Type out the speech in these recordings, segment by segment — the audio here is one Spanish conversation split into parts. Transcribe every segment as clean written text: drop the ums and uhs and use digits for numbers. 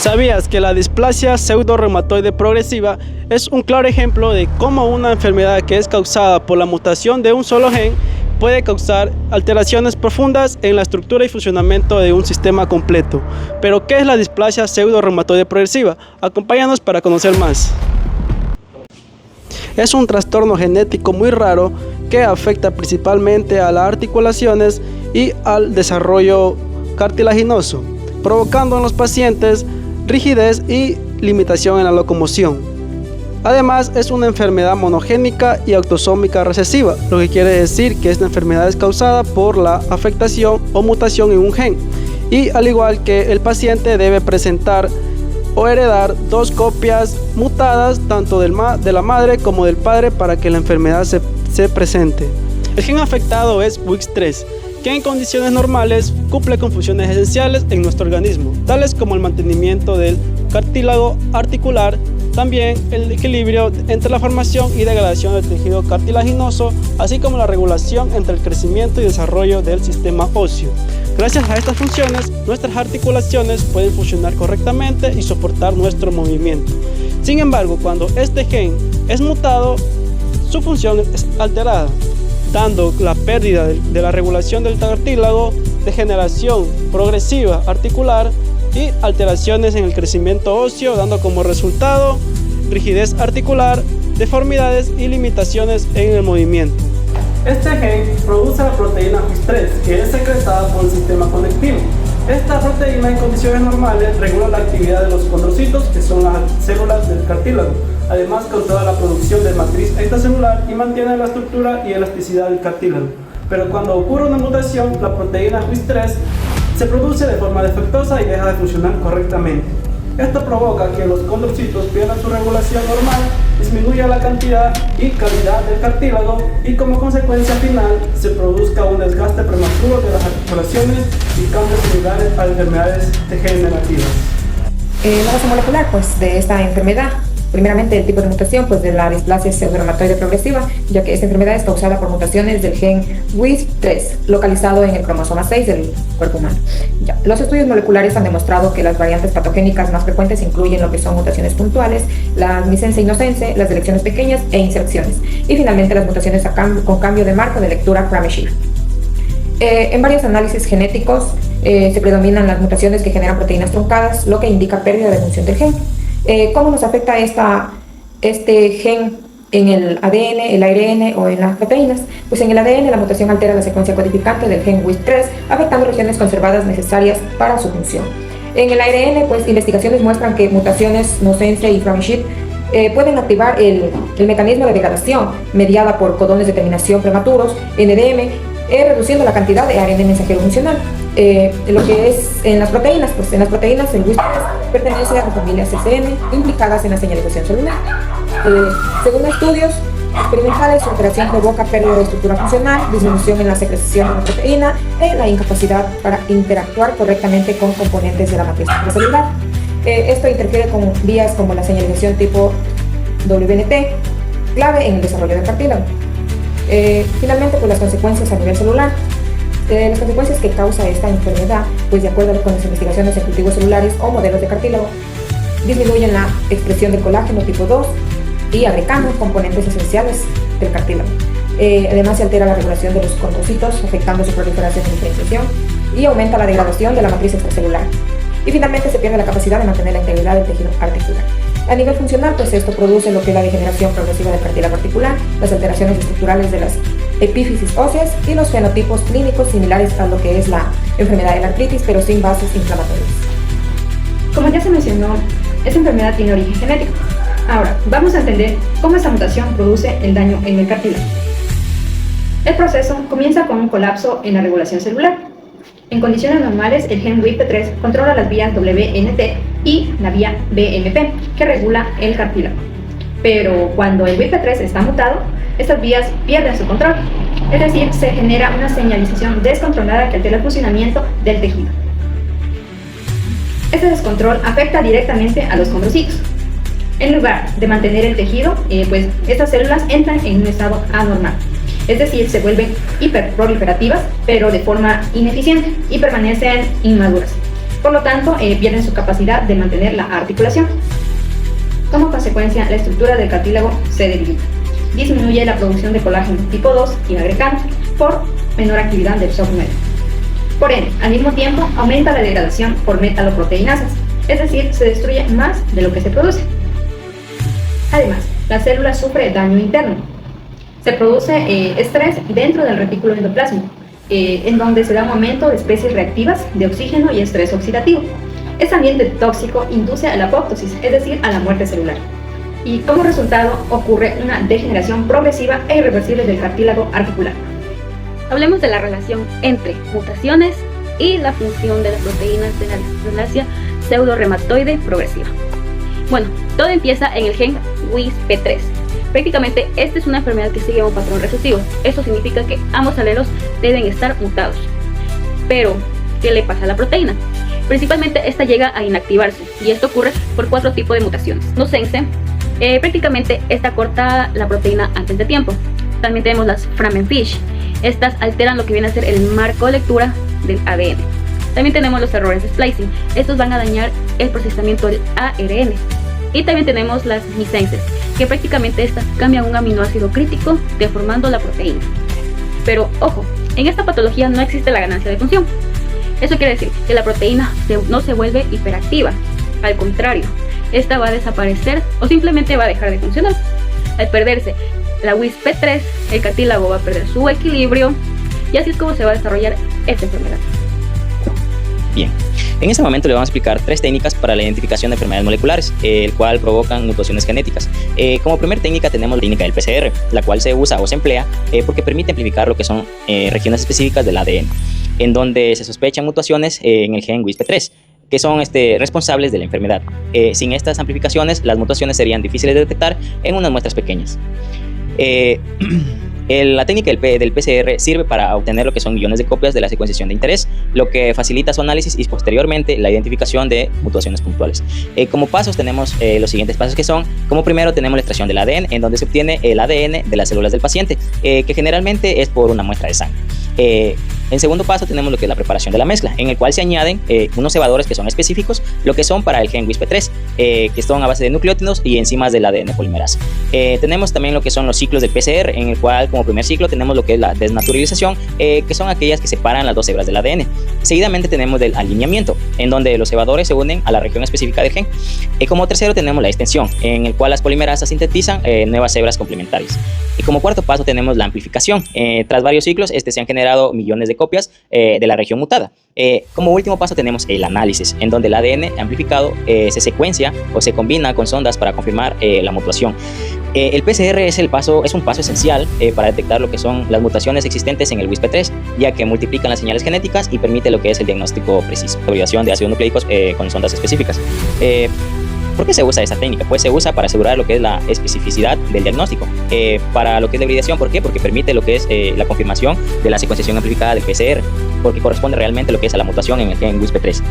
¿Sabías que la displasia pseudoreumatoide progresiva es un claro ejemplo de cómo una enfermedad que es causada por la mutación de un solo gen puede causar alteraciones profundas en la estructura y funcionamiento de un sistema completo? Pero, ¿qué es la displasia pseudoreumatoide progresiva? Acompáñanos para conocer más. Es un trastorno genético muy raro que afecta principalmente a las articulaciones y al desarrollo cartilaginoso, provocando en los pacientes rigidez y limitación en la locomoción. Además, es una enfermedad monogénica y autosómica recesiva, lo que quiere decir que esta enfermedad es causada por la afectación o mutación en un gen, y al igual que el paciente debe presentar o heredar dos copias mutadas tanto de la madre como del padre para que la enfermedad se presente. El gen afectado es WIX3, que en condiciones normales cumple con funciones esenciales en nuestro organismo, tales como el mantenimiento del cartílago articular, también el equilibrio entre la formación y degradación del tejido cartilaginoso, así como la regulación entre el crecimiento y desarrollo del sistema óseo. Gracias a estas funciones, nuestras articulaciones pueden funcionar correctamente y soportar nuestro movimiento. Sin embargo, cuando este gen es mutado, su función es alterada, dando la pérdida de la regulación del cartílago, degeneración progresiva articular y alteraciones en el crecimiento óseo, dando como resultado rigidez articular, deformidades y limitaciones en el movimiento. Este gen produce la proteína WIX3, que es secretada por el sistema conectivo. Esta proteína en condiciones normales regula la actividad de los condrocitos, que son las células del cartílago. Además, controla la producción de matriz extracelular y mantiene la estructura y elasticidad del cartílago. Pero cuando ocurre una mutación, la proteína WIX3 se produce de forma defectuosa y deja de funcionar correctamente. Esto provoca que los condrocitos pierdan su regulación normal, disminuya la cantidad y calidad del cartílago y como consecuencia final se produzca un desgaste prematuro de las articulaciones y cambios similares a enfermedades degenerativas. La base molecular de esta enfermedad. Primeramente, el tipo de mutación de la displasia pseudoreumatoide progresiva, ya que esta enfermedad es causada por mutaciones del gen WIX3, localizado en el cromosoma 6 del cuerpo humano. Los estudios moleculares han demostrado que las variantes patogénicas más frecuentes incluyen lo que son mutaciones puntuales, la missense inocense, las deleciones pequeñas e inserciones, y finalmente las mutaciones con cambio de marco de lectura Frameshift. En varios análisis genéticos se predominan las mutaciones que generan proteínas truncadas, lo que indica pérdida de función del gen. ¿Cómo nos afecta este gen en el ADN, el ARN o en las proteínas? Pues en el ADN la mutación altera la secuencia codificante del gen WIX3, afectando regiones conservadas necesarias para su función. En el ARN, investigaciones muestran que mutaciones Nosense y Frameshift pueden activar el mecanismo de degradación mediada por codones de terminación prematuros, NDM, reduciendo la cantidad de ARN mensajero funcional. Lo que es en las proteínas, el WIX3 pertenece a la familia CCM, implicadas en la señalización celular. Según estudios experimentales, su alteración provoca pérdida de estructura funcional, disminución en la secreción de la proteína y la incapacidad para interactuar correctamente con componentes de la matriz celular. Esto interfiere con vías como la señalización tipo WNT, clave en el desarrollo del cartílago. Finalmente, las consecuencias a nivel celular. Las consecuencias que causa esta enfermedad, de acuerdo con las investigaciones en cultivos celulares o modelos de cartílago, disminuyen la expresión del colágeno tipo 2 y agregando componentes esenciales del cartílago. Además, se altera la regulación de los condrocitos, afectando su proliferación y diferenciación, y aumenta la degradación de la matriz extracelular. Y finalmente se pierde la capacidad de mantener la integridad del tejido articular. A nivel funcional, esto produce lo que es la degeneración progresiva del cartílago articular, las alteraciones estructurales de las epífisis óseas y los fenotipos clínicos similares a lo que es la enfermedad de la artritis, pero sin bases inflamatorias. Como ya se mencionó, esta enfermedad tiene origen genético. Ahora, vamos a entender cómo esta mutación produce el daño en el cartílago. El proceso comienza con un colapso en la regulación celular. En condiciones normales, el gen WIP3 controla las vías WNT y la vía BMP, que regula el cartílago. Pero cuando el WIP3 está mutado, estas vías pierden su control, es decir, se genera una señalización descontrolada que altera el funcionamiento del tejido. Este descontrol afecta directamente a los condrocitos. En lugar de mantener el tejido, estas células entran en un estado anormal. Es decir, se vuelven hiperproliferativas, pero de forma ineficiente y permanecen inmaduras. Por lo tanto, pierden su capacidad de mantener la articulación. Como consecuencia, la estructura del cartílago se debilita. Disminuye la producción de colágeno tipo 2 y agregado por menor actividad del software medio. Por ende, al mismo tiempo, aumenta la degradación por metaloproteinasas, es decir, se destruye más de lo que se produce. Además, la célula sufre daño interno. Se produce estrés dentro del retículo endoplásmico, en donde se da un aumento de especies reactivas de oxígeno y estrés oxidativo. Este ambiente tóxico induce a la apoptosis, es decir, a la muerte celular. Y como resultado ocurre una degeneración progresiva e irreversible del cartílago articular. Hablemos de la relación entre mutaciones y la función de las proteínas de la displasia pseudoreumatoide progresiva. Bueno, todo empieza en el gen WISP3. Prácticamente esta es una enfermedad que sigue un patrón recesivo. Esto significa que ambos alelos deben estar mutados. Pero, ¿qué le pasa a la proteína? Principalmente esta llega a inactivarse y esto ocurre por 4 tipos de mutaciones. No sense, prácticamente esta corta la proteína antes de tiempo. También tenemos las Framenfish. Estas alteran lo que viene a ser el marco de lectura del ADN. También tenemos los errores de splicing. Estos van a dañar el procesamiento del ARN. Y también tenemos las missenses, que prácticamente estas cambian un aminoácido crítico deformando la proteína. Pero ojo, en esta patología no existe la ganancia de función. Eso quiere decir que la proteína no se vuelve hiperactiva. Al contrario, esta va a desaparecer o simplemente va a dejar de funcionar. Al perderse la WISP3, el cartílago va a perder su equilibrio y así es como se va a desarrollar esta enfermedad. Bien, en este momento le vamos a explicar 3 técnicas para la identificación de enfermedades moleculares, el cual provocan mutaciones genéticas. Como primera técnica tenemos la técnica del PCR, la cual se usa o se emplea porque permite amplificar lo que son regiones específicas del ADN, en donde se sospechan mutaciones en el gen WISP3, que son responsables de la enfermedad. Sin estas amplificaciones, las mutaciones serían difíciles de detectar en unas muestras pequeñas. La técnica del PCR sirve para obtener lo que son millones de copias de la secuenciación de interés, lo que facilita su análisis y posteriormente la identificación de mutaciones puntuales. Como pasos tenemos los siguientes pasos que son, como primero tenemos la extracción del ADN, en donde se obtiene el ADN de las células del paciente, que generalmente es por una muestra de sangre. En segundo paso tenemos lo que es la preparación de la mezcla, en el cual se añaden unos cebadores que son específicos, lo que son para el gen WISP3, que son a base de nucleótidos y enzimas del ADN polimerasa. Tenemos también lo que son los ciclos del PCR, en el cual como primer ciclo tenemos lo que es la desnaturalización, que son aquellas que separan las 2 hebras del ADN. Seguidamente tenemos el alineamiento, en donde los cebadores se unen a la región específica del gen. Como tercero tenemos la extensión, en el cual las polimerasas sintetizan nuevas hebras complementarias. Y como cuarto paso tenemos la amplificación. Tras varios ciclos se han generado millones de copias de la región mutada. Como último paso tenemos el análisis, en donde el ADN amplificado se secuencia o se combina con sondas para confirmar la mutación. El PCR es un paso esencial para detectar lo que son las mutaciones existentes en el WISP3, ya que multiplican las señales genéticas y permite lo que es el diagnóstico preciso, hibridación de ácidos nucleicos con sondas específicas. ¿Por qué se usa esta técnica? Pues se usa para asegurar lo que es la especificidad del diagnóstico. Para lo que es la hibridación, ¿por qué? Porque permite lo que es la confirmación de la secuenciación amplificada del PCR, porque corresponde realmente lo que es a la mutación en el gen WISP3.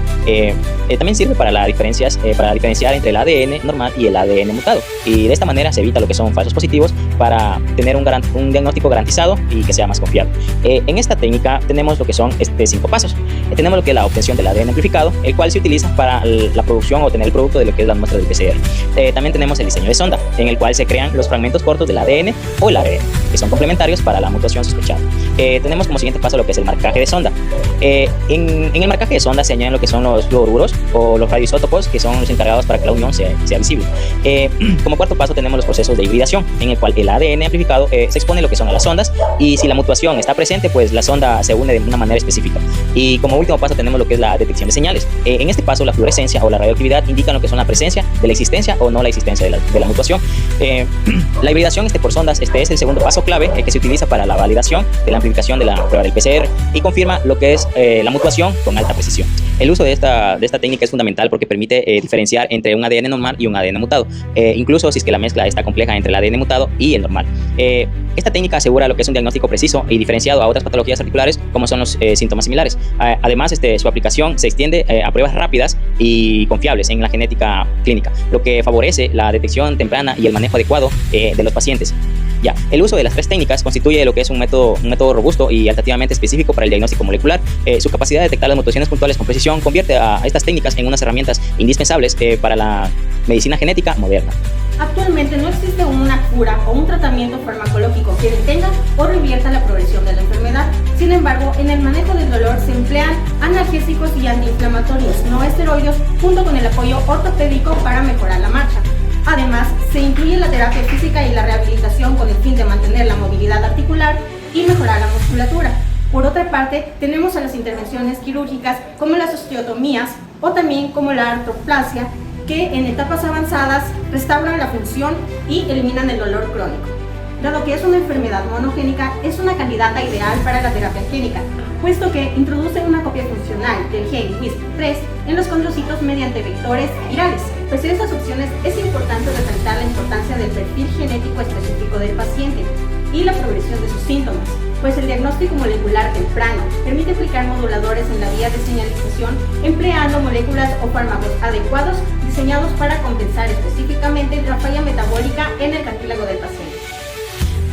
También sirve para diferenciar entre el ADN normal y el ADN mutado, y de esta manera se evita lo que son falsos positivos para tener un diagnóstico garantizado y que sea más confiable. En esta técnica tenemos lo que son 5 pasos. Tenemos lo que es la obtención del ADN amplificado, el cual se utiliza para la producción o obtener el producto de lo que es la muestra del PCR. También tenemos el diseño de sonda, en el cual se crean los fragmentos cortos del ADN o el ARN, que son complementarios para la mutación sospechada. Tenemos como siguiente paso lo que es el marcaje de sonda. En el marcaje de sonda se añaden lo que son los fluoruros o los radioisótopos, que son los encargados para que la unión sea visible. Como cuarto paso tenemos los procesos de hibridación, en el cual el ADN amplificado se expone lo que son a las sondas, y si la mutación está presente, pues la sonda se une de una manera específica. Y como último paso tenemos lo que es la detección de señales. En este paso la fluorescencia o la radioactividad indican lo que son la presencia de la existencia o no la existencia de la mutación. La hibridación por sondas es el segundo paso clave que se utiliza para la validación de la amplificación de la prueba del PCR y confirma lo que es la mutación con alta precisión. El uso de esta técnica es fundamental porque permite diferenciar entre un ADN normal y un ADN mutado, incluso si es que la mezcla está compleja entre el ADN mutado y el normal. Esta técnica asegura lo que es un diagnóstico preciso y diferenciado a otras patologías articulares como son los síntomas similares. Además, su aplicación se extiende a pruebas rápidas y confiables en la genética clínica, lo que favorece la detección temprana y el manejo adecuado de los pacientes. Ya, el uso de las tres técnicas constituye lo que es un método robusto y alternativamente específico para el diagnóstico molecular. Su capacidad de detectar las mutaciones puntuales con precisión convierte a estas técnicas en unas herramientas indispensables para la medicina genética moderna. Actualmente no existe una cura o un tratamiento farmacológico que detenga o revierta la progresión de la enfermedad. Sin embargo, en el manejo del dolor se emplean analgésicos y antiinflamatorios no esteroides junto con el apoyo ortopédico para mejorar la marcha. Además, se incluye la terapia física y la rehabilitación con el fin de mantener la movilidad articular y mejorar la musculatura. Por otra parte, tenemos a las intervenciones quirúrgicas como las osteotomías o también como la artroplasia, que en etapas avanzadas restauran la función y eliminan el dolor crónico. Dado que es una enfermedad monogénica, es una candidata ideal para la terapia génica, puesto que introduce una copia funcional del gen WISP3 en los condrocitos mediante vectores virales. Pese a estas opciones, es importante resaltar la importancia del perfil genético específico del paciente y la progresión de sus síntomas, pues el diagnóstico molecular temprano permite aplicar moduladores en la vía de señalización empleando moléculas o fármacos adecuados diseñados para compensar específicamente la falla metabólica en el cartílago del paciente.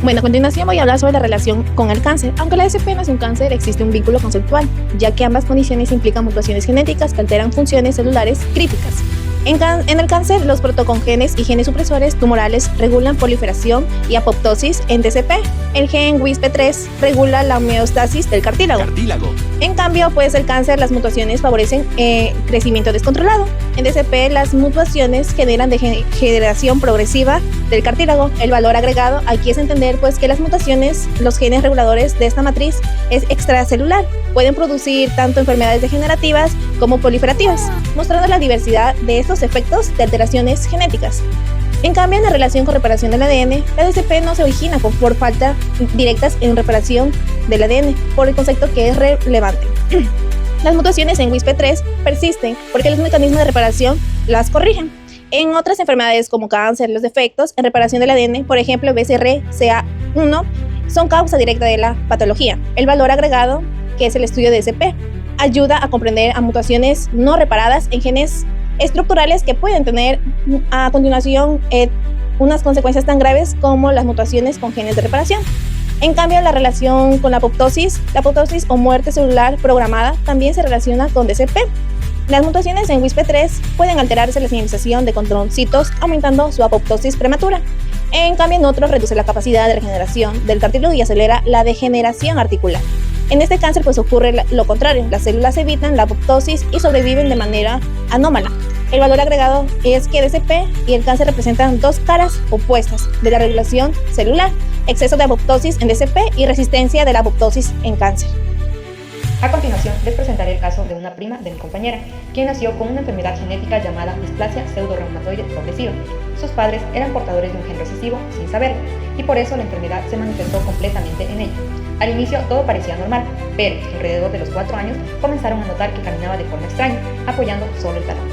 Bueno, a continuación voy a hablar sobre la relación con el cáncer. Aunque la DCP no es un cáncer, existe un vínculo conceptual, ya que ambas condiciones implican mutaciones genéticas que alteran funciones celulares críticas. En el cáncer, los protocongenes y genes supresores tumorales regulan proliferación y apoptosis en DCP. El gen WISP3 regula la homeostasis del cartílago. En cambio, pues el cáncer, las mutaciones favorecen crecimiento descontrolado. En DCP, las mutaciones generan degeneración progresiva del cartílago. El valor agregado aquí es entender pues que las mutaciones, los genes reguladores de esta matriz es extracelular. Pueden producir tanto enfermedades degenerativas como proliferativas, mostrando la diversidad de estos efectos de alteraciones genéticas. En cambio, en la relación con reparación del ADN, la DCP no se origina por falta directas en reparación del ADN, por el concepto que es relevante. Las mutaciones en WISP3 persisten porque los mecanismos de reparación las corrigen. En otras enfermedades como cáncer, los defectos en reparación del ADN, por ejemplo BCR-CA1, son causa directa de la patología. El valor agregado, que es el estudio de DCP, ayuda a comprender a mutaciones no reparadas en genes estructurales que pueden tener a continuación unas consecuencias tan graves como las mutaciones con genes de reparación. En cambio, la relación con la apoptosis o muerte celular programada también se relaciona con DCP. Las mutaciones en WISP3 pueden alterarse la señalización de condrocitos, aumentando su apoptosis prematura. En cambio, en otros reduce la capacidad de regeneración del cartílago y acelera la degeneración articular. En este cáncer pues ocurre lo contrario, las células evitan la apoptosis y sobreviven de manera anómala. El valor agregado es que DCP y el cáncer representan dos caras opuestas de la regulación celular, exceso de apoptosis en DCP y resistencia de la apoptosis en cáncer. A continuación, les presentaré el caso de una prima de mi compañera, quien nació con una enfermedad genética llamada displasia pseudoreumatoide progresiva. Sus padres eran portadores de un gen recesivo sin saberlo, y por eso la enfermedad se manifestó completamente en ella. Al inicio todo parecía normal, pero alrededor de los 4 años comenzaron a notar que caminaba de forma extraña, apoyando solo el talón.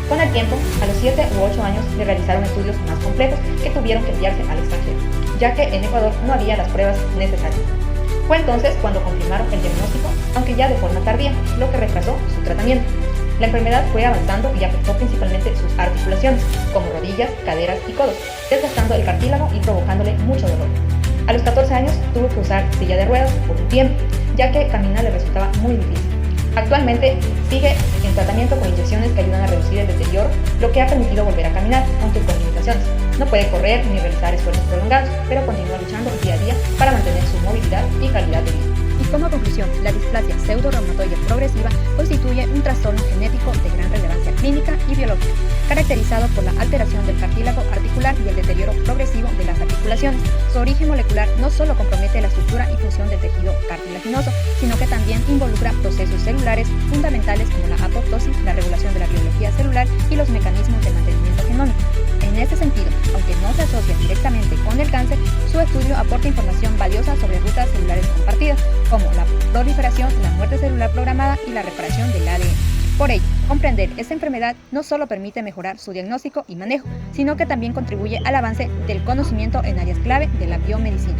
Con el tiempo, a los 7 u 8 años le realizaron estudios más completos que tuvieron que enviarse al extranjero, ya que en Ecuador no había las pruebas necesarias. Fue entonces cuando confirmaron el diagnóstico, aunque ya de forma tardía, lo que retrasó su tratamiento. La enfermedad fue avanzando y afectó principalmente sus articulaciones, como rodillas, caderas y codos, desgastando el cartílago y provocándole mucho dolor. A los 14 años tuvo que usar silla de ruedas por un tiempo, ya que caminar le resultaba muy difícil. Actualmente sigue en tratamiento con inyecciones que ayudan a reducir el deterioro, lo que ha permitido volver a caminar, aunque con limitaciones. No puede correr ni realizar esfuerzos prolongados, pero continúa luchando día a día para mantener su movilidad y calidad de vida. Y como conclusión, la displasia pseudoreumatoide progresiva constituye un trastorno genético de gran relevancia clínica y biológica, caracterizado por la alteración del cartílago articular y el deterioro progresivo de las articulaciones. Su origen molecular no solo compromete la estructura y función del tejido cartilaginoso, sino que también involucra procesos celulares fundamentales como la apoptosis, la regulación de la biología celular y los mecanismos de mantenimiento genómico. En este sentido, aunque no se asocia directamente con el cáncer, su estudio aporta información valiosa sobre rutas celulares compartidas, como la proliferación, la muerte celular programada y la reparación del ADN. Por ello, comprender esta enfermedad no solo permite mejorar su diagnóstico y manejo, sino que también contribuye al avance del conocimiento en áreas clave de la biomedicina.